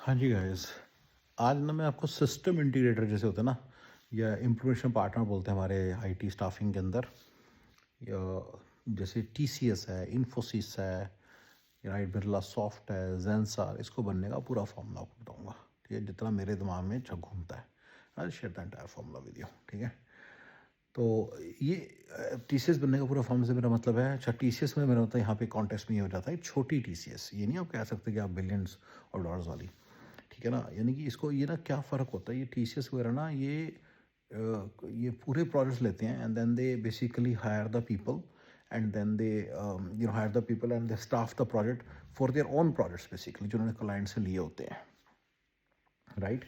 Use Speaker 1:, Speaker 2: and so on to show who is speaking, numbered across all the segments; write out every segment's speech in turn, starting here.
Speaker 1: हाँ जी गाइस, आज ना मैं आपको सिस्टम इंटीग्रेटर जैसे होते हैं ना, या इम्प्लीमेंटेशन पार्टनर बोलते हैं हमारे आईटी स्टाफिंग के अंदर, या जैसे टीसीएस है, इन्फोसिस है, राइट, बिरला सॉफ्ट है, जेंसार, इसको बनने का पूरा फॉर्मूला आपको बताऊंगा। ठीक है, जितना मेरे दिमाग में जब घूमता है, I share the entire formula with you. ठीक है, तो ये टीसीएस बनने का पूरा फॉर्मूला से मेरा मतलब है, अच्छा टीसीएस में मेरा मतलब यहाँ पे कॉन्टेक्स्ट में ये हो जाता है, छोटी टीसीएस, ये नहीं आप कह सकते कि आप बिलियंस और डॉलर्स वाली। ठीक है ना, यानी कि इसको ये ना क्या फ़र्क होता है, ये टीसीएस वगैरह ना, ये पूरे प्रोजेक्ट्स लेते हैं and then they basically hire the people, and then they hire the people and they staff the project for their own projects basically, जो उन्होंने क्लाइंट से लिए होते हैं। राइट,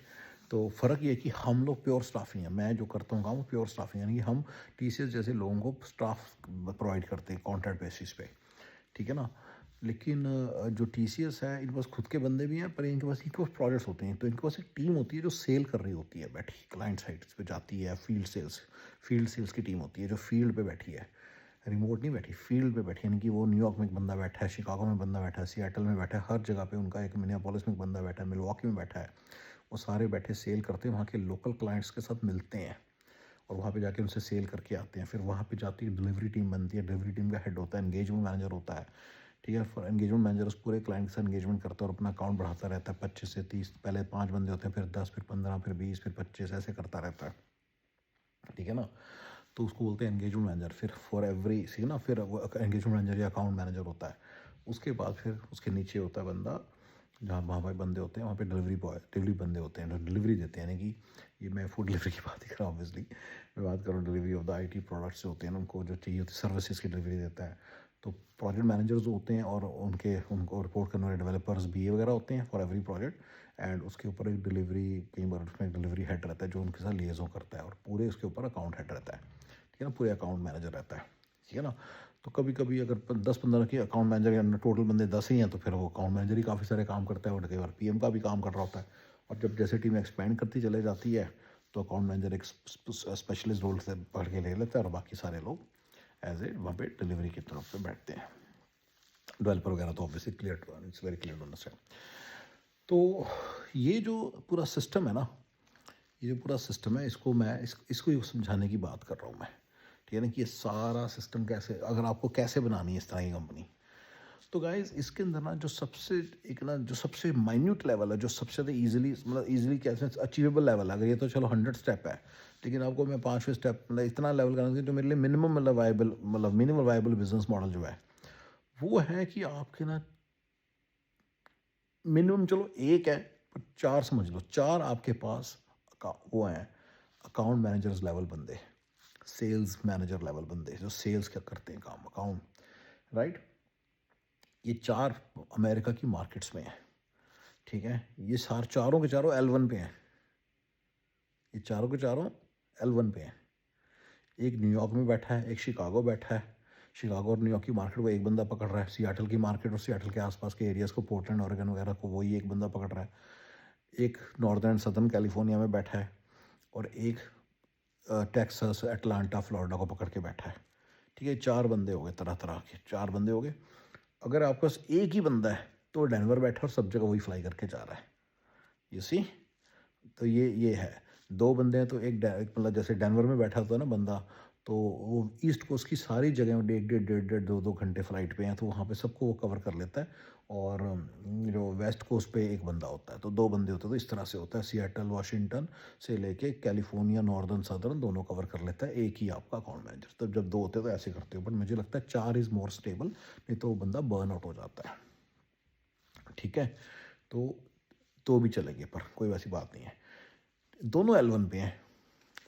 Speaker 1: तो फ़र्क ये है कि हम लोग प्योर स्टाफिंग है, मैं जो करता हूँ काम वो प्योर स्टाफिंग, यानी कि हम टीसीएस जैसे लोगों को स्टाफ प्रोवाइड करते हैं कॉन्ट्रैक्ट बेसिस पे। ठीक है ना, लेकिन जो टीसीएस है इनके पास खुद के बंदे भी हैं, पर इनके पास प्रोजेक्ट्स होते हैं, तो इनके पास एक टीम होती है जो सेल कर रही होती है, बैठी क्लाइंट साइट्स पे जाती है, फील्ड सेल्स की टीम होती है जो फील्ड पे बैठी है, रिमोट नहीं बैठी, फील्ड पे बैठी, यानी कि वो न्यूयॉर्क में एक बंदा बैठा है, शिकागो में बंदा बैठा है, सियाटल में बैठा है, हर जगह पे उनका एक, मिनियापोलिस में एक बंदा बैठा है, मिलवॉकी में बैठा है। वो सारे बैठे सेल करते हैं, वहाँ के लोकल क्लाइंट्स के साथ मिलते हैं और वहाँ पे जाके उनसे सेल करके आते हैं। फिर वहाँ पे जाती है डिलीवरी टीम बनती है, डिलीवरी टीम का हेड होता है, एंगेजमेंट मैनेजर होता है। ठीक है, फॉर एंगेजमेंट मैनेजर उस पूरे क्लाइंट के साथ एंगेजमेंट करता है और अपना अकाउंट बढ़ाता रहता है, 25 से 30, पहले 5 बंदे होते हैं, फिर 10, फिर 15, फिर 20, फिर 25, ऐसे करता रहता है। ठीक है ना, तो उसको बोलते हैं एंगेजमेंट मैनेजर। फिर फॉर एवरी सी ना, फिर वो एंगेजमेंट मैनेजर या अकाउंट मैनेजर होता है। उसके बाद फिर उसके नीचे होता है बंदा, जहाँ वहाँ पर बंदे होते हैं, वहाँ पे डिलीवरी बॉय, डिलीवरी बंदे होते हैं जो डिलीवरी देते हैं, यानी कि ये मैं फूड डिलीवरी की बात ही कर रहा हूँ ऑब्वियसली, मैं बात कर रहा हूँ delivery of the IT products जो होते हैं ना, उनको जो चाहिए होती है सर्विसेज की डिलीवरी देता है। तो प्रोजेक्ट मैनेजर्स होते हैं और उनको रिपोर्ट करने वाले डेवलपर्स बी वगैरह होते हैं फॉर एवरी प्रोजेक्ट, एंड उसके ऊपर एक डिलीवरी, कई बार उसमें एक डिलीवरी हेड रहता है जो उनके साथ लिएजन करता है, और पूरे उसके ऊपर अकाउंट हेड रहता है। ठीक है ना, पूरे अकाउंट मैनेजर रहता है। ठीक है ना, तो कभी कभी अगर 10-15 के अकाउंट मैनेजर या टोटल बंदे 10 ही हैं, तो फिर वो अकाउंट मैनेजर ही काफ़ी सारे काम करता है, और कई बार पीएम का भी काम कर रहा होता है। और जब जैसे टीम एक्सपेंड करती चले जाती है, तो अकाउंट मैनेजर एक स्पेशलिस्ट रोल से पढ़ के ले लेता है, और बाकी सारे लोग एज ए वहाँ पे डिलीवरी की तरफ पे बैठते हैं। डेवलपर वगैरह तो obviously clear, it's very clear to understand. तो ये जो पूरा सिस्टम है ना, ये जो पूरा सिस्टम है, इसको मैं इसको ही समझाने की बात कर रहा हूँ मैं। ठीक है ना, कि ये सारा सिस्टम कैसे, अगर आपको कैसे बनानी है इस तरह की कंपनी, तो गाइज इसके अंदर ना जो सबसे, एक ना जो सबसे माइन्यूट लेवल है, जो सबसे ज़्यादा ईजिली, मतलब ईजिली कैसे अचीवेबल लेवल है, अगर ये तो चलो 100 स्टेप है, लेकिन आपको मैं 5वें स्टेप, मतलब इतना लेवल करना चाहिए जो मेरे लिए मिनिमम, मतलब वायबल, मतलब मिनिमम वायबल बिजनेस मॉडल जो है, वो है कि आपके ना मिनिमम, चलो एक है, पर 4 समझ लो, 4 आपके पास वो हैं, अकाउंट मैनेजर्स लेवल बंदे, सेल्स मैनेजर लेवल बंदे, जो सेल्स क्या करते हैं काम, अकाउंट, राइट। ये 4 अमेरिका की मार्केट्स में हैं। ठीक है, ये चारों के चारों L1 पे हैं, ये चारों के चारों L1 पे हैं। एक न्यूयॉर्क में बैठा है, एक शिकागो बैठा है, शिकागो और न्यूयॉर्क की मार्केट को एक बंदा पकड़ रहा है, सियाटल की मार्केट और सियाटल के आसपास के एरियाज़ को, पोर्टलैंड ऑरेगन वगैरह को, वही एक बंदा पकड़ रहा है। एक नॉर्दर्न सदर्न कैलिफोर्निया में बैठा है, और एक टेक्सास, अटलांटा, फ्लोरिडा को पकड़ के बैठा है। ठीक है, 4 बंदे हो गए, तरह तरह के 4 बंदे हो गए। अगर आपके पास एक ही बंदा है, तो डेनवर बैठा और सब जगह वही फ्लाई करके जा रहा है, यू सी। तो ये है, 2 बंदे हैं, तो मतलब जैसे डेनवर में बैठा होता है ना बंदा, तो वो ईस्ट कोस्ट की सारी जगह में 1.5 2 घंटे फ़्लाइट पे हैं, तो वहाँ पे सबको वो कवर कर लेता है। और जो वेस्ट कोस्ट पे एक बंदा होता है, तो 2 बंदे होते हैं, तो इस तरह से होता है, सियाटल वाशिंगटन से लेके कैलिफोर्निया, नॉर्दर्न सदर्न, दोनों कवर कर लेता है एक ही आपका अकाउंट मैनेजर। तब जब 2 होते हैं तो ऐसे करते हो, बट मुझे लगता है 4 इज़ मोर स्टेबल, नहीं तो वो बंदा बर्न आउट हो जाता है। ठीक है, तो भी चलेंगे, पर कोई वैसी बात नहीं है। दोनों L1 पे हैं,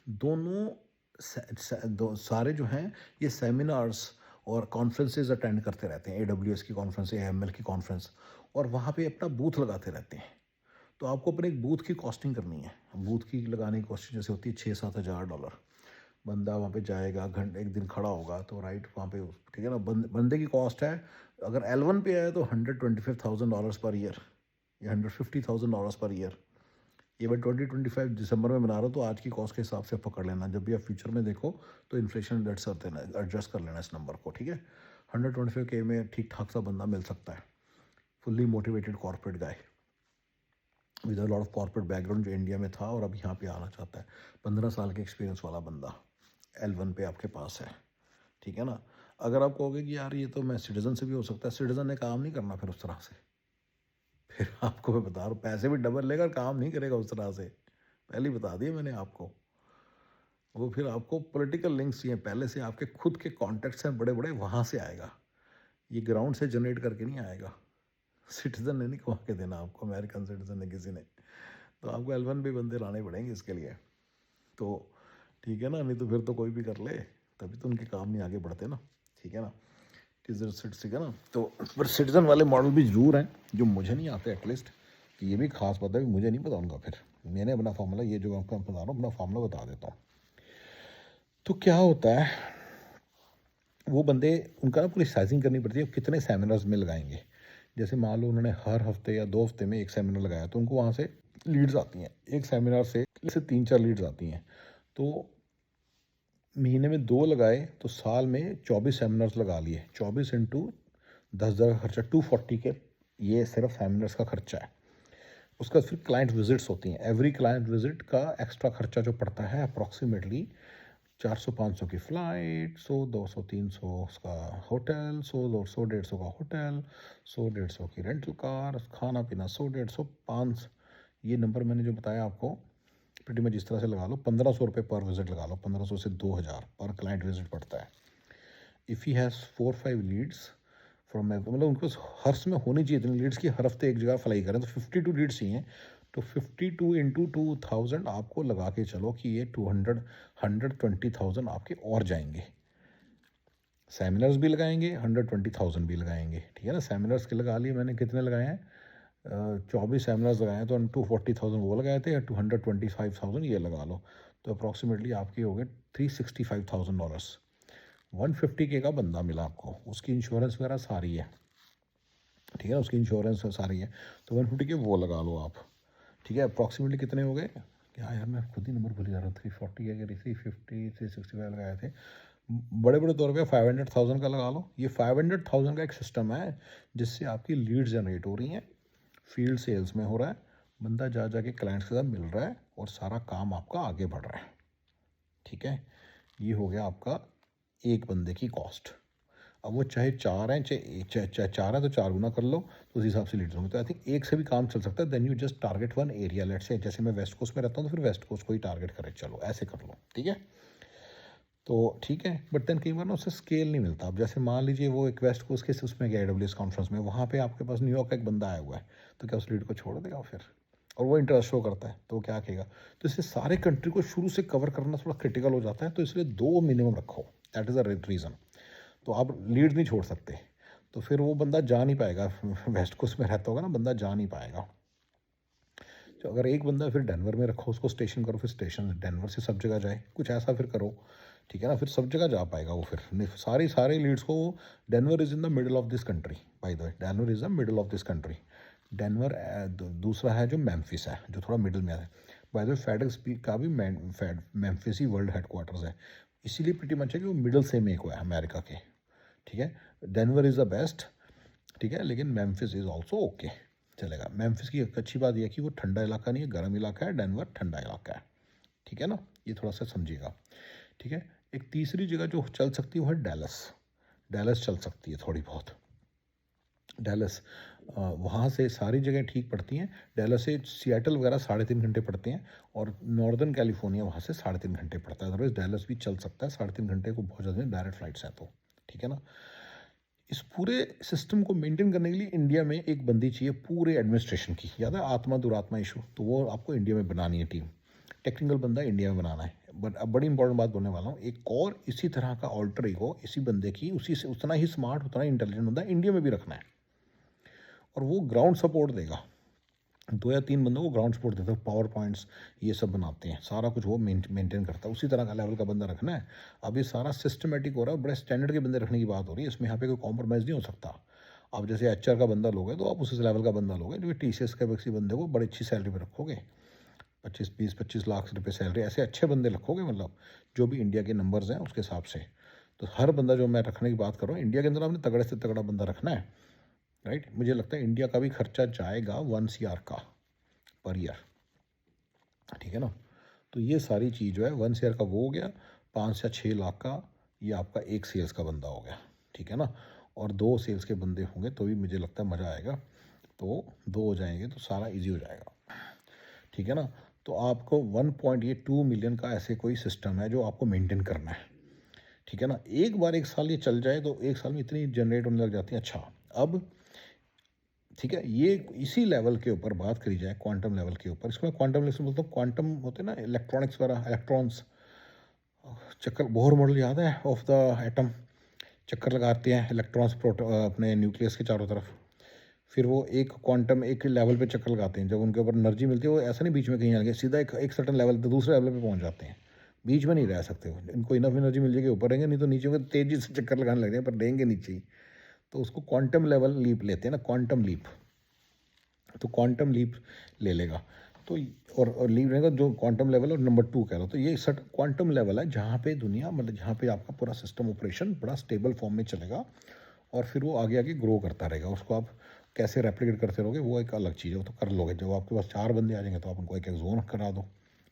Speaker 1: दोनों सारे जो हैं, ये सेमिनार्स और कॉन्फ्रेंसेज अटेंड करते रहते हैं, AWS की कॉन्फ्रेंस, AML की कॉन्फ्रेंस, और वहाँ पे अपना बूथ लगाते रहते हैं। तो आपको अपने एक बूथ की कॉस्टिंग करनी है, बूथ की लगाने की कॉस्टिंग जैसे होती है $6-7 हज़ार। बंदा वहाँ पे जाएगा, घंटे एक दिन खड़ा होगा, तो राइट वहाँ पे, ठीक है ना, बंदे की कॉस्ट है, अगर L1 पे आए तो $125,000 पर ईयर, या $150,000 पर ईयर। ये मैं 2025 दिसंबर में बना रहा हूँ, तो आज की कॉस्ट के हिसाब से पकड़ लेना, जब भी आप फ्यूचर में देखो तो इन्फ्लेशन एडजस्ट कर देना, एडजस्ट कर लेना इस नंबर को। ठीक है, 125K में ठीक ठाक सा बंदा मिल सकता है, fully motivated corporate guy. With a lot of corporate background, जो इंडिया में था और अब यहाँ पे आना चाहता है। 15 साल के एक्सपीरियंस वाला बंदा L1 पे आपके पास है, ठीक है ना। अगर आप कहोगे कि यार ये तो मैं सिटीजन से भी हो सकता है, सिटीजन ने काम नहीं करना फिर उस तरह से। फिर आपको मैं बता रहा हूँ, पैसे भी डबल लेगा, काम नहीं करेगा उस तरह से, पहले ही बता दिया मैंने आपको। वो फिर आपको पॉलिटिकल लिंक्स चाहिए पहले से, आपके खुद के कॉन्टेक्ट्स हैं बड़े बड़े, वहाँ से आएगा, ये ग्राउंड से जनरेट करके नहीं आएगा। सिटीजन ने नहीं कमा के देना आपको, अमेरिकन सिटीजन ने किसी ने। तो आपको L1 भी बंदे लाने पड़ेंगे इसके लिए। तो ठीक है ना, नहीं तो फिर तो कोई भी कर ले, तभी तो उनके काम नहीं आगे बढ़ते ना, ठीक है ना। ठीक है ना। तो पर सिटीजन वाले मॉडल भी जरूर हैं जो मुझे नहीं आते एटलीस्ट, कि ये भी खास पता है, मुझे नहीं पता उनका। फिर मैंने अपना फार्मूला, ये जो आपको बता रहा हूँ अपना फार्मूला बता देता हूँ। तो क्या होता है, वो बंदे, उनका ना पूरी साइजिंग करनी पड़ती है, कितने सेमिनार्स में लगाएंगे। जैसे मान लो उन्होंने हर हफ्ते या 2 हफ्ते में एक सेमिनार लगाया, तो उनको वहाँ से लीड्स आती हैं, एक सेमिनार से 3-4 लीड्स आती हैं। तो महीने में 2 लगाए तो साल में 24 सेमिनार्स लगा लिए, 24 इंटू 10,000 का खर्चा, 240 के ये सिर्फ सेमिनार्स का खर्चा है। उसका फिर क्लाइंट विजिट्स होती हैं, एवरी क्लाइंट विजिट का एक्स्ट्रा खर्चा जो पड़ता है अप्रॉक्सीमेटली 400-500 की फ़्लाइट, 100-200-300 उसका होटल, 100-150 का होटल, 100-150 की रेंटल कार, खाना पीना 100-150-500, ये नंबर मैंने जो बताया आपको प्रीटी मच इस तरह से लगा लो। 1500 रुपये पर विजिट लगा लो, 1500 से 2000 पर क्लाइंट विजिट पड़ता है। If he has 4-5 leads from, मतलब उनको हर समय होनी चाहिए इतनी लीड्स की, हर हफ्ते एक जगह फ्लाई करें, तो 52 लीड्स चाहिए। तो 52 इंटू 2000 आपको लगा के चलो कि ये 120,000 आपके और जाएंगे। सेमिनार्स भी लगाएंगे, 120,000 भी लगाएंगे, ठीक है ना। सेमिनार्स के लगा लिए मैंने, कितने लगाए हैं, 24 सेमिनार्स लगाए हैं, तो 240,000 वो लगाए थे, 225,000 ये लगा लो, तो अप्रॉक्सीमेटली आपके हो गए $365,000। 150K का बंदा मिला आपको, उसकी इंश्योरेंस वगैरह सारी है, ठीक है ना, उसकी इंश्योरेंस सारी है। तो 150K वो लगा लो आप, ठीक है। अप्रॉक्सीमेटली कितने हो गए, क्या यार मैं खुद ही नंबर भूल जा रहा हूँ। 340 है, 350, 365 लगाए थे। बड़े बड़े तौर पे 500,000 का लगा लो। ये 500,000 का एक सिस्टम है जिससे आपकी लीड जनरेट हो रही हैं, फील्ड सेल्स में हो रहा है, बंदा जा जाके क्लाइंट्स के साथ मिल रहा है और सारा काम आपका आगे बढ़ रहा है, ठीक है। ये हो गया आपका एक बंदे की कॉस्ट। अब वो चाहे 4 हैं, चाहे 4 हैं तो 4 गुना कर लो, तो उस हिसाब से लीडर होंगे। तो आई थिंक एक से भी काम चल सकता है। Then you just target one area, let's say जैसे मैं वेस्ट कोस्ट में रहता हूँ तो फिर वेस्ट कोस्ट को ही टारगेट करें, चलो ऐसे कर लो, ठीक है। तो ठीक है, बट देन कई बार ना उससे स्केल नहीं मिलता। अब जैसे मान लीजिए वो एक वेस्ट कोस्ट के उसमें गया AWS कॉन्फ्रेंस में, वहाँ पे आपके पास न्यूयॉर्क का एक बंदा आया हुआ है, तो क्या उस लीड को छोड़ देगा फिर, और वो इंटरेस्ट शो करता है तो क्या कहेगा। तो इसलिए सारे कंट्री को शुरू से कवर करना थोड़ा क्रिटिकल हो जाता है, तो इसलिए 2 मिनिमम रखो, दैट इज़ अ रीज़न। तो आप लीड नहीं छोड़ सकते, तो फिर वो बंदा जा नहीं पाएगा, वेस्ट कोस्ट में रहता होगा ना बंदा, जा नहीं पाएगा। तो अगर एक बंदा फिर डेनवर में रखो, उसको स्टेशन करो, फिर स्टेशन डेनवर से सब जगह जाए, कुछ ऐसा फिर करो, ठीक है ना, फिर सब जगह जा पाएगा वो। फिर सारे लीड्स को, Denver is in the middle of this country, by the way Denver is the middle of this country. Denver दूसरा है जो मेम्फिस है, जो थोड़ा मिडल में है। बाय द वे फेडेक्स भी का भी मेम्फिस ही वर्ल्ड हेडक्वार्टर्स है, इसीलिए प्रीटी मच है कि वो मिडल से मेक हुआ है अमेरिका के, ठीक है। डेनवर इज़ द बेस्ट, ठीक है, लेकिन मेम्फिस इज़ ऑल्सो ओके, चलेगा। मेम्फिस की एक अच्छी बात यह है कि वो ठंडा इलाका नहीं है, गर्म इलाका है, डेनवर ठंडा इलाका है, ठीक है ना, ये थोड़ा सा समझिएगा, ठीक है। एक तीसरी जगह जो चल सकती है वो है डैलस। डैलस चल सकती है थोड़ी बहुत, डैलस, वहाँ से सारी जगह ठीक पड़ती हैं। डैलस से सियाटल वगैरह 3.5 घंटे पड़ते हैं, और नॉर्दर्न कैलिफोर्निया वहाँ से 3.5 घंटे पड़ता है। अदरवाइज डैलस भी चल सकता है, 3.5 घंटे को बहुत ज़्यादा डायरेक्ट फ्लाइट्स हैं तो, ठीक है ना। इस पूरे सिस्टम को मेंटेन करने के लिए इंडिया में एक बंदी चाहिए पूरे एडमिनिस्ट्रेशन की, याद है आत्मा दुरात्मा इशू, तो वो आपको इंडिया में बनानी है टीम, टेक्निकल बंदा इंडिया में बनाना है। बट अब बड़ी इंपॉर्टेंट बात बोलने वाला हूँ, एक और इसी तरह का ऑल्टर ईगो इसी बंदे की, उसी से उतना ही स्मार्ट, उतना ही इंटेलिजेंट बंदा इंडिया में भी रखना है, और वो ग्राउंड सपोर्ट देगा। 2 या 3 बंदों को ग्राउंड सपोर्ट देता है, पावर पॉइंट्स ये सब बनाते हैं, सारा कुछ वो मेंटेन करता है, उसी तरह का लेवल का बंदा रखना है। अब ये सारा सिस्टमेटिक हो रहा है, बड़े स्टैंडर्ड के बंदे रखने की बात हो रही है, इसमें यहाँ पे कोई कॉम्प्रोमाइज़ नहीं हो सकता। आप जैसे HR का बंदा लोगे तो आप उसी लेवल का बंदा लोगे, जो TCS के किसी बंदे को बड़ी अच्छी सैलरी पर रखोगे, 25 लाख रुपये सैलरी, ऐसे अच्छे बंदे रखोगे, मतलब जो भी इंडिया के नंबर्स हैं उसके हिसाब से। तो हर बंदा जो मैं रखने की बात कर रहा हूँ, इंडिया के अंदर आपने तगड़े से तगड़ा बंदा रखना है, राइट। मुझे लगता है इंडिया का भी खर्चा जाएगा 1 CR का, पर ईयर, ठीक है ना। तो ये सारी चीज़ जो है 1 शेयर का वो हो गया, 5 या 6 लाख का ये आपका एक सेल्स का बंदा हो गया, ठीक है ना। और 2 सेल्स के बंदे होंगे तो भी मुझे लगता है मज़ा आएगा, तो 2 हो जाएंगे तो सारा ईजी हो जाएगा, ठीक है ना। तो आपको 1.2 मिलियन का ऐसे कोई सिस्टम है जो आपको मेंटेन करना है, ठीक है ना। एक बार 1 साल ये चल जाए तो 1 साल में इतनी जनरेट होने लग जाती है। अच्छा, अब ठीक है, ये इसी लेवल के ऊपर बात करी जाए, क्वांटम लेवल के ऊपर। इसको मैं क्वांटम लेवल से बोलता हूँ, क्वांटम होते हैं ना इलेक्ट्रॉनिक्स वगैरह, इलेक्ट्रॉन्स, चक्कर, बोहर मॉडल याद है ऑफ द एटम, चक्कर लगाते हैं इलेक्ट्रॉन्स अपने न्यूक्लियस के चारों तरफ, फिर वो एक क्वांटम एक लेवल पे चक्कर लगाते हैं, जब उनके ऊपर एनर्जी मिलती है वो ऐसा नहीं बीच में कहीं आगे, सीधा एक सर्टन लेवल पे दूसरे लेवल पे पहुंच जाते हैं, बीच में नहीं रह सकते वो। इनको इनफ एनर्जी मिल जाएगी ऊपर रहेंगे, नहीं तो नीचे में तेजी से चक्कर लगाने लगते हैं, पर रहेंगे नीचे ही। तो उसको क्वांटम लेवल लीप लेते हैं ना, क्वांटम लीप। तो क्वांटम लीप ले लेगा तो, और लीप रहेगा जो क्वांटम लेवल और नंबर 2 कह लो, तो ये सट क्वांटम लेवल है जहाँ पे दुनिया, मतलब जहाँ पे आपका पूरा सिस्टम ऑपरेशन बड़ा स्टेबल फॉर्म में चलेगा, और फिर वो आगे आगे ग्रो करता रहेगा। उसको आप कैसे रेप्लिकेट करते रहोगे वो एक अलग चीज़ है, वो तो कर लोगे। जब आपके पास 4 बंदे आ जाएंगे तो आप उनको एक एक जोन करा दो,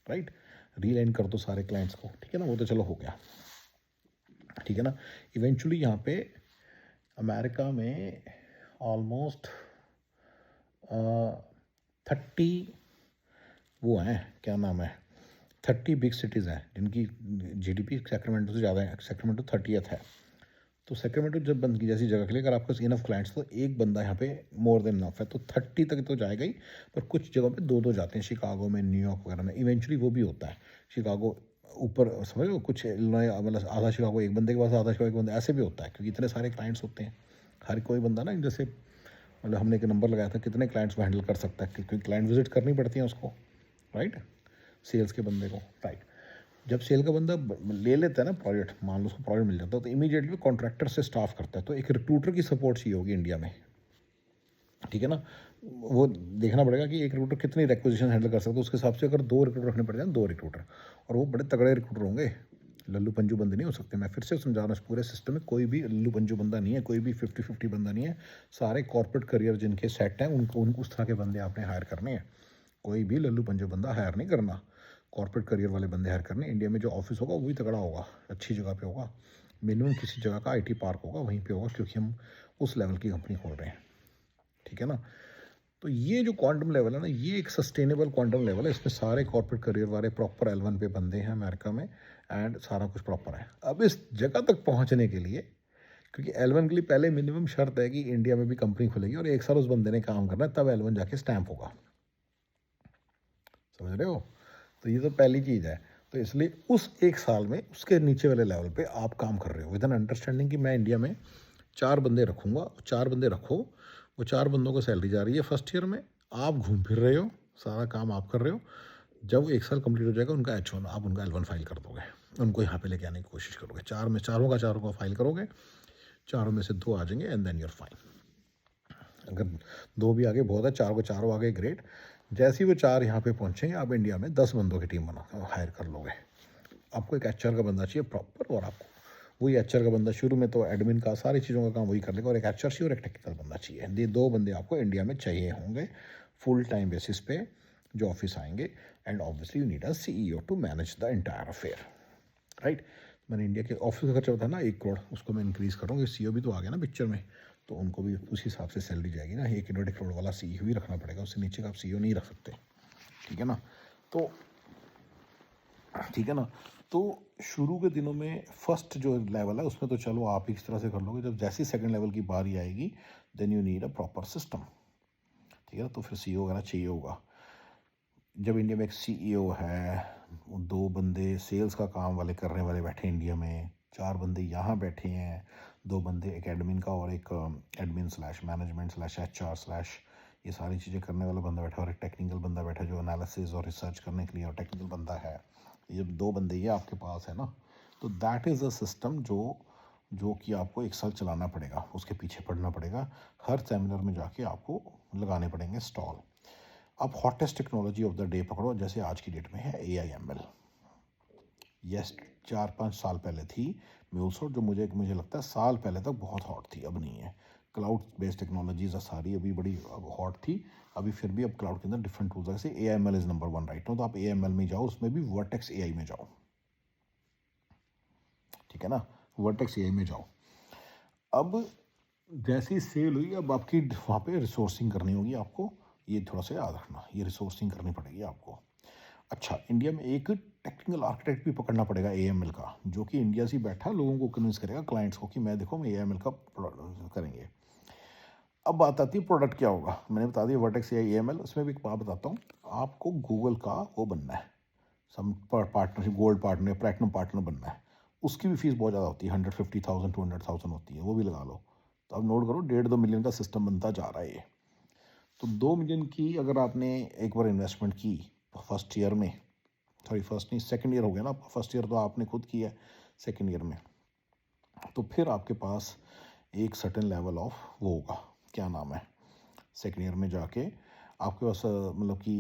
Speaker 1: राइट, रीलाइन कर दो सारे क्लाइंट्स को, ठीक है ना, वो तो चलो हो गया, ठीक है ना। इवेंचुअली यहाँ पे अमेरिका में ऑलमोस्ट 30 वो हैं, क्या नाम है, 30 बिग सिटीज़ हैं जिनकी जीडीपी सैक्रामेंटो से ज़्यादा है। सैक्रामेंटो 30th है, तो सैक्रामेंटो जब बंद की जैसी जगह के लिए, अगर आपके पास इनफ क्लाइंट्स तो एक बंदा यहाँ पे मोर देन इनफ है, तो 30 तक तो जाएगा ही। पर कुछ जगहों पे 2-2 जाते हैं, शिकागो में, न्यूयॉर्क वगैरह में इवेंचुअली वो भी होता है। शिकागो ऊपर समझ लो, कुछ इलिनॉय मतलब आधा शिकागो एक बंदे के पास, आधा शिकागो एक बंदा, ऐसे भी होता है, क्योंकि इतने सारे क्लाइंट्स होते हैं। हर कोई बंदा ना, जैसे मतलब हमने एक नंबर लगाया था कितने क्लाइंट्स को हैंडल कर सकता है, क्योंकि क्लाइंट विजिट करनी पड़ती है उसको, राइट, सेल्स के बंदे को, राइट। जब सेल का बंदा ले लेता है ना प्रोजेक्ट, मान लो उसको प्रोजेक्ट मिल जाता है, तो इमीडिएटली कॉन्ट्रैक्टर से स्टाफ करता है, तो एक रिक्रूटर की सपोर्ट चाहिए होगी इंडिया में, ठीक है ना। वो देखना पड़ेगा कि एक रिक्रूटर कितनी रिक्वेजिशन हैंडल कर सकता है, उसके हिसाब से अगर 2 रिक्रूटर रखने पड़ जाए, 2 रिक्रूटर, और वो बड़े तगड़े रिक्रूटर होंगे, लल्लू पंजू बंदे नहीं हो सकते। मैं फिर से समझा रहा हूँ, इस पूरे सिस्टम में कोई भी लल्लू पंजू बंदा नहीं है, कोई भी 50-50 बंदा नहीं है। सारे कॉर्पोरेट करियर जिनके सेट हैं उनको उस तरह के बंदे आपने हायर करने हैं। कोई भी लल्लू पंजू बंदा हायर नहीं करना, कॉर्पोरेट करियर वाले बंदे हायर करने। इंडिया में जो ऑफिस होगा वो भी तगड़ा होगा, अच्छी जगह पे होगा, मिनिमम किसी जगह का आईटी पार्क होगा वहीं पे होगा, क्योंकि हम उस लेवल की कंपनी खोल रहे हैं, ठीक है ना। तो ये जो क्वांटम लेवल है ना, ये एक सस्टेनेबल क्वांटम लेवल है। इसमें सारे कॉर्पोरेट करियर वाले प्रॉपर L1 पे बंदे हैं अमेरिका में, एंड सारा कुछ प्रॉपर है। अब इस जगह तक पहुंचने के लिए, क्योंकि L1 के लिए पहले मिनिमम शर्त है कि इंडिया में भी कंपनी खुलेगी और 1 साल उस बंदे ने काम करना है, तब L1 जाके स्टैंप होगा, समझ रहे हो। तो ये तो पहली चीज़ है। तो इसलिए उस 1 साल में उसके नीचे वाले लेवल पे आप काम कर रहे हो विद एन अंडरस्टैंडिंग कि मैं इंडिया में 4 बंदे रखूँगा, 4 बंदे रखो, वो 4 बंदों को सैलरी जा रही है फर्स्ट ईयर में, आप घूम फिर रहे हो, सारा काम आप कर रहे हो। जब 1 साल कंप्लीट हो जाएगा उनका H1, आप उनका L1 फाइल कर दोगे, उनको यहाँ पे लेके आने की कोशिश करोगे। 4 में चारों का फाइल करोगे, चारों में से 2 आ जाएंगे एंड देन यूर फाइन। अगर 2 भी आगे बहुत है, 4 को चारों आगे ग्रेट। जैसे ही वो 4 यहाँ पे पहुँचेंगे, आप इंडिया में 10 बंदों की टीम बना हायर कर लोगे। आपको एक HR का बंदा चाहिए प्रॉपर, और आपको वही HR का बंदा शुरू में तो एडमिन का सारी चीज़ों का काम वही कर लेगा, और एक HR चाहिए और एक टेक्निकल बंदा चाहिए। ये 2 बंदे आपको इंडिया में चाहिए होंगे फुल टाइम बेसिस पे जो ऑफिस आएंगे। And obviously you need a CEO to manage the entire affair, right. मैंने इंडिया के ऑफिस का खर्चा बताया ना 1 करोड़, उसको मैं इंक्रीज़ करूँगी, CEO भी तो आ गया ना पिक्चर में, तो उनको भी उस हिसाब से सैलरी जाएगी ना। 1 करोड़ वाला CEO ही रखना पड़ेगा, उससे नीचे का आप CEO नहीं रख सकते, ठीक है ना। तो ठीक है ना। तो शुरू के दिनों में फर्स्ट जो लेवल है उसमें तो चलो आप ही इस तरह से कर लोगे, जब जैसी सेकंड लेवल की बारी आएगी then you need a proper system, ठीक है ना। तो फिर CEO वगैरह चाहिए होगा। जब इंडिया में एक CEO है, 2 बंदे सेल्स का काम वाले करने वाले बैठे हैं इंडिया में, 4 बंदे यहाँ बैठे हैं, 2 बंदे एक एडमिन का और एक admin slash management slash HR slash ये सारी चीज़ें करने वाला बंदा बैठा है, और एक टेक्निकल बंदा बैठा है जो एनालिसिस और रिसर्च करने के लिए और टेक्निकल बंदा है। ये जब 2 बंदे ये आपके पास है ना, तो दैट इज़ अ सिस्टम जो कि आपको 1 साल चलाना पड़ेगा, उसके पीछे पड़ना पड़ेगा। हर सेमिनार में जाके आपको लगाने पड़ेंगे स्टॉल। अब hottest technology of the day पकड़ो, जैसे आज की डेट में है AI/ML। यस, 4-5 साल पहले थी म्यूलसोफ्ट, जो मुझे लगता है साल पहले तक बहुत हॉट थी, अब नहीं है। क्लाउड बेस्ड टेक्नोलॉजीज सारी अभी बड़ी हॉट थी, अभी फिर भी अब क्लाउड के अंदर डिफरेंट टूल्स, जैसे AML is number 1 right now, तो आप AML में जाओ, उसमें भी वर्टेक्स AI में जाओ, ठीक है ना, वर्टेक्स AI में जाओ। अब जैसी सेल हुई, अब आपकी वहाँ पे रिसोर्सिंग करनी होगी आपको, ये थोड़ा सा याद रखना, ये रिसोर्सिंग करनी पड़ेगी आपको। अच्छा, इंडिया में एक टेक्निकल आर्किटेक्ट भी पकड़ना पड़ेगा AML का, जो कि इंडिया से बैठा लोगों को कन्विंस करेगा, क्लाइंट्स को, कि मैं देखो मैं AML का करेंगे। अब बात आती है प्रोडक्ट क्या होगा, मैंने बता दिया वर्टेक्स या AML, उसमें भी एक बात बताता हूँ, आपको गूगल का वो बनना है, some partnership, gold partner, platinum partner बनना है। उसकी भी फीस बहुत ज़्यादा होती है, 150,000 200,000 होती है, वो भी लगा लो। तो अब नोट करो, 1.5-2 मिलियन का सिस्टम बनता जा रहा है ये। तो 2 मिलियन की अगर आपने एक बार इन्वेस्टमेंट की फर्स्ट ईयर में, सॉरी फर्स्ट नहीं, सेकेंड ईयर हो गया ना, फर्स्ट ईयर तो आपने खुद किया है, सेकेंड ईयर में तो फिर आपके पास एक सर्टेन लेवल ऑफ वो होगा, क्या नाम है, सेकेंड ईयर में जाके आपके पास मतलब कि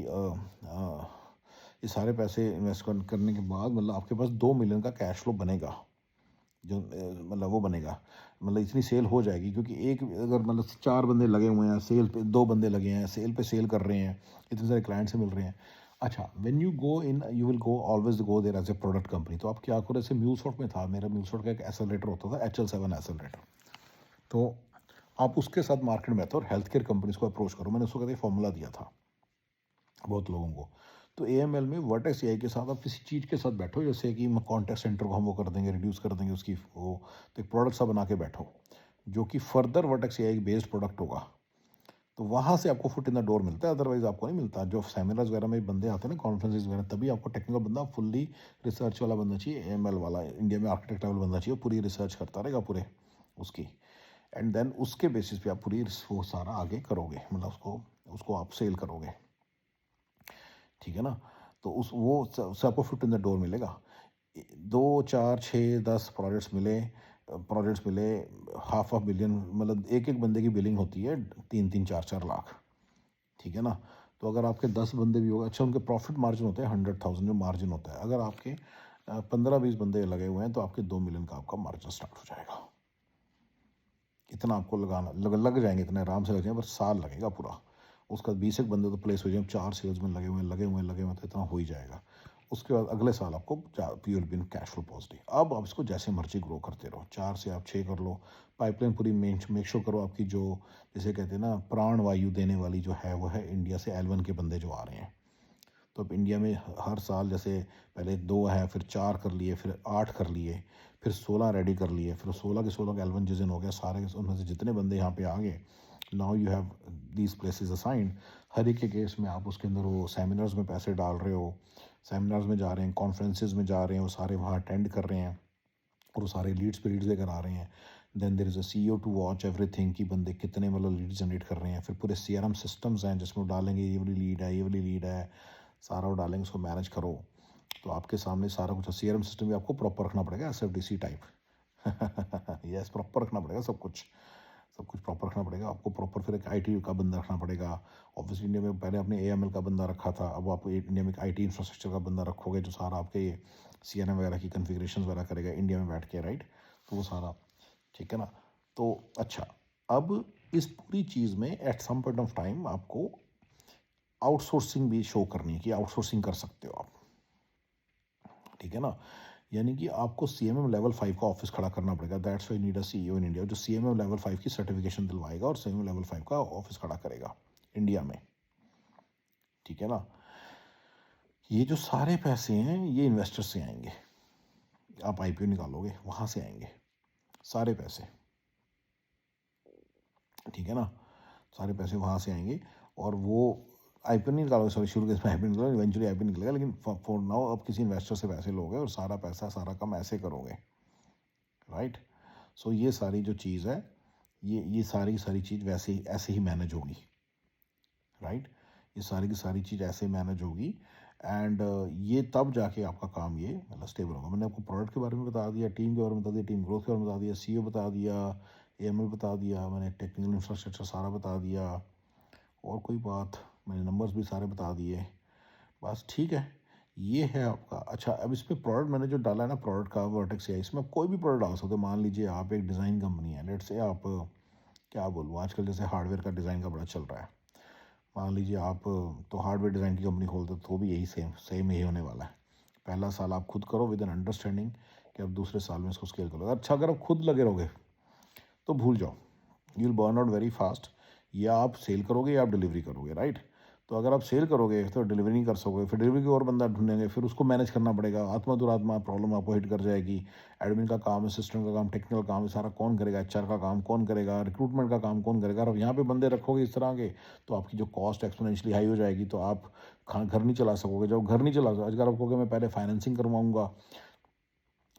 Speaker 1: ये सारे पैसे इन्वेस्ट करने के बाद मतलब आपके पास 2 मिलियन का कैश फ्लो बनेगा, जो मतलब वो बनेगा, मतलब इतनी सेल हो जाएगी, क्योंकि एक अगर मतलब 4 बंदे लगे हुए हैं सेल पे, 2 बंदे लगे हैं सेल पे, सेल कर रहे हैं, इतने सारे क्लाइंट से मिल रहे हैं। अच्छा, when you go in, you will go always go there as a product company, तो आप क्या करो, जैसे म्यूलसॉफ्ट में था, मेरा म्यूलसॉफ्ट का एक एक्सेलरेटर होता था, HL7 एक्सेलरेटर, तो आप उसके साथ मार्केट में आते हो और हेल्थ केयर कंपनीज को अप्रोच करो, मैंने उसको कहते फॉर्मूला दिया था बहुत लोगों को। तो AML में वर्टेक्स AI के साथ आप किसी चीज़ के साथ बैठो, जैसे कि कॉन्टैक्ट सेंटर को हम वो कर देंगे, रिड्यूस कर देंगे उसकी वो, तो एक प्रोडक्ट सा बना के बैठो, जो कि further vertex AI based product होगा। तो वहाँ से आपको फुट इन द डोर मिलता है, अदरवाइज आपको नहीं मिलता। जो सेमिनार्स वगैरह में बंदे आते हैं ना, कॉन्फ्रेंसेस वगैरह, तभी आपको टेक्निकल बंदा, फुल्ली रिसर्च वाला बंदा चाहिए, AML वाला, इंडिया में आर्किटेक्ट लेवल बंदा चाहिए, पूरी रिसर्च करता रहेगा पूरे उसकी, एंड देन उसके बेसिस पे आप पूरी वो सारा आगे करोगे, मतलब उसको उसको आप सेल करोगे, ठीक है ना। तो उस वो उससे आपको फुट इन द डोर मिलेगा। 2 4 6 10 प्रोजेक्ट्स मिले, $500 million, मतलब एक एक बंदे की बिलिंग होती है 3 3 4 4 लाख, ठीक है ना। तो अगर आपके 10 बंदे भी होगा, अच्छा उनके प्रॉफिट मार्जिन होते हैं 100,000 जो मार्जिन होता है, अगर आपके 15-20 बंदे लगे हुए हैं, तो आपके 2 मिलियन का आपका मार्जिन स्टार्ट हो जाएगा। इतना आपको लगाना लग जाएंगे, इतने आराम से लग जाएंगे, पर साल लगेगा पूरा। उसका 20 एक बंदे तो प्लेस हो जाए, 4 सेल्स में लगे हुए तो इतना हो ही जाएगा। उसके बाद अगले साल आपको you will be in cash flow positive. अब आप इसको जैसे मर्जी ग्रो करते रहो, 4 से आप 6 कर लो, पाइपलाइन पूरी मेक श्योर करो आपकी, जो जैसे कहते हैं ना प्राण वायु देने वाली जो है वो है इंडिया से L1 के बंदे जो आ रहे हैं। तो अब इंडिया में हर साल जैसे पहले 2 हैं, फिर 4 कर लिए, फिर 8 कर लिए, फिर 16 रेडी कर लिए, फिर 16 के 16 का L1 जिस दिन हो गया, सारे उनमें से जितने बंदे यहाँ पे आ गए, now you have these places assigned. हर एक के केस में आप उसके अंदर वो सेमिनार्स में पैसे डाल रहे हो, सेमिनार्स में जा रहे हैं, कॉन्फ्रेंसेज में जा रहे हैं, वो सारे वहाँ अटेंड कर रहे हैं, और वो सारे लीड्स पे लीड्स लेकर आ रहे हैं। Then there is a CEO to watch everything कि बंदे कितने मतलब लीड जनरेट कर रहे हैं, फिर पूरे CRM सिस्टम्स हैं जिसमें वो डालेंगे ये वाली लीड है, ये वाली लीड है, सारा वो डालेंगे, उसको मैनेज करो। तो आपके सामने सारा कुछ, CRM सिस्टम भी आपको प्रॉपर रखना पड़ेगा, SFDC टाइप। यस, प्रॉपर रखना पड़ेगा सब कुछ, सब कुछ प्रॉपर रखना पड़ेगा आपको, प्रॉपर फिर एक IT का बंदा रखना पड़ेगा। ऑब्वियसली इंडिया में पहले आपने AML का बंदा रखा था, अब आप इंडिया में एक IT इंफ्रास्ट्रक्चर का बंदा रखोगे, जो सारा आपके ये CRM वगैरह की कन्फिग्रेशन वगैरह करेगा इंडिया में बैठ के, राइट। तो वो सारा ठीक है ना। तो अच्छा, अब इस पूरी चीज़ में at some point of time आपको आउटसोर्सिंग भी शो करनी है, कि आउटसोर्सिंग कर सकते हो आप, ठीक है ना। यानी कि आपको CMM लेवल 5 का ऑफिस खड़ा करना पड़ेगा, that's why need a CEO in India, जो CMM लेवल 5 की सर्टिफिकेशन दिलवाएगा और CMM लेवल 5 का ऑफिस खड़ा करेगा इंडिया में, ठीक है ना। ये जो सारे पैसे हैं ये इन्वेस्टर से आएंगे, आप IPO निकालोगे वहाँ से आएंगे सारे पैसे, ठीक है ना, सारे पैसे वहाँ से आएंगे। और वो IPO नहीं निकालोगे, सॉरी, शुरू के इसमें IPO निकलेगा, इवेंचुअली IPO निकलेगा, लेकिन फॉर नाउ अब किसी इन्वेस्टर से पैसे लोगे और सारा पैसा सारा काम ऐसे करोगे, राइट। सो ये सारी जो चीज़ है, ये सारी की सारी चीज़ वैसे ही ऐसे ही मैनेज होगी, राइट। ये सारी की सारी चीज़ ऐसे मैनेज होगी, एंड ये तब जाके आपका काम ये मतलब स्टेबल होगा। मैंने आपको प्रोडक्ट के बारे में बता दिया, टीम के बारे में बता दिया, टीम ग्रोथ के बारे में बता दिया, CEO बता दिया, AML बता दिया, मैंने टेक्निकल इंफ्रास्ट्रक्चर सारा बता दिया, और कोई बात, मैंने नंबर्स भी सारे बता दिए, बस ठीक है। ये है आपका। अच्छा, अब इस पर प्रोडक्ट मैंने जो डाला है ना, प्रोडक्ट का वर्टेक्स AI, इसमें आप कोई भी प्रोडक्ट डाल सकते हो। मान लीजिए आप एक डिज़ाइन कंपनी है, लेट्स से आप क्या बोलूँ, आजकल जैसे हार्डवेयर का डिज़ाइन का बड़ा चल रहा है। मान लीजिए आप तो हार्डवेयर डिज़ाइन की कंपनी खोलते तो भी यही सेम सेम यही होने वाला है। पहला साल आप खुद करो विद एन अंडरस्टैंडिंग कि आप दूसरे साल में इसको स्केल करो। अच्छा, अगर आप खुद लगे रहोगे तो भूल जाओ, you will burn out very fast. या आप सेल करोगे या आप डिलीवरी करोगे, राइट? तो अगर आप सेल करोगे तो डिलीवरी नहीं कर सकोगे, फिर डिलीवरी की और बंदा ढूंढेंगे, फिर उसको मैनेज करना पड़ेगा, आत्मा दुरात्मा प्रॉब्लम आपको हिट कर जाएगी। एडमिन का काम, असिस्टेंट का काम, टेक्निकल काम, ये सारा कौन करेगा? एचआर का काम कौन करेगा? रिक्रूटमेंट का काम कौन करेगा? और यहाँ पे बंदे रखोगे इस तरह के तो आपकी जो कॉस्ट एक्सपोनेंशियली हाई हो जाएगी, तो आप घर नहीं चला सकोगे। जब घर नहीं चला अगर आप कहोगे मैं पहले फाइनेंसिंग करवाऊंगा,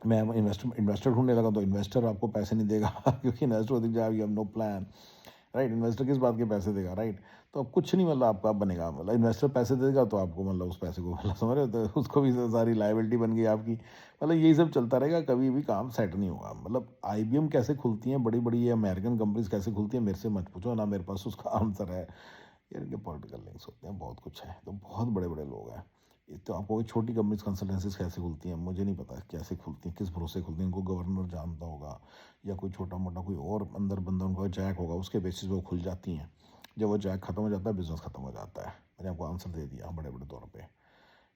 Speaker 1: मैं इन्वेस्टर ढूंढने लगा, तो इन्वेस्टर आपको पैसे नहीं देगा क्योंकि इन्वेस्टर दिख जाए, you have no plan, right? Investor किस बात के पैसे देगा, राइट? तो अब कुछ नहीं, मतलब आपका बनेगा, मतलब इन्वेस्टर पैसे देगा तो आपको, मतलब उस पैसे को, मतलब समझ रहे हो, तो उसको भी सारी लाइबिलिटी बन गई आपकी। मतलब यही सब चलता रहेगा, कभी भी काम सेट नहीं होगा। मतलब आईबीएम कैसे खुलती हैं बड़ी बड़ी, ये अमेरिकन कंपनीज कैसे खुलती हैं, मेरे से मत पूछो ना, मेरे पास उसका आंसर है। यार इनके पॉलिटिकल लिंक्स होते हैं, बहुत कुछ है, तो बहुत बड़े बड़े लोग हैं। ये तो आपको छोटी कंपनीज कंसल्टेंसीज कैसे खुलती हैं मुझे नहीं पता, कैसे खुलती हैं, किस भरोसे खुलती हैं, इनको गवर्नर जानता होगा या कोई छोटा मोटा कोई और अंदर बंदा उनका जैक होगा, उसके बेसिस पे वो खुल जाती हैं। जब वो जैक खत्म हो जाता है, बिजनेस खत्म हो जाता है। मैंने आपको आंसर दे दिया बड़े बड़े तौर पे,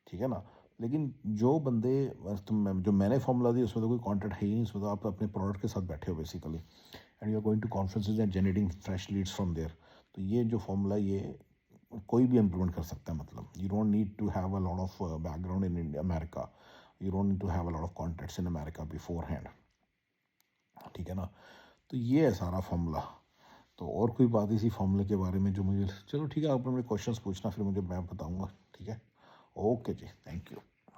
Speaker 1: ठीक है ना? लेकिन जो बंदे, जो मैंने फॉर्मूला दिया उसमें तो कोई कॉन्टेंट है ही नहीं, उसमें तो आप अपने प्रोडक्ट के साथ बैठे हो basically, and you are going to conferences and generating fresh leads from there. तो ये जो फॉर्मूला, ये कोई भी इम्प्लीमेंट कर सकता है। मतलब you don't need to have a lot of background in India, America, you don't need to have a lot of contacts in America beforehand, ठीक है ना? तो ये है सारा फॉर्मूला। तो और कोई बात इसी फॉर्मूले के बारे में जो मुझे, चलो ठीक है, आप अपने क्वेश्चंस पूछना, फिर मुझे मैं बताऊंगा, ठीक है? Okay ji, thank you.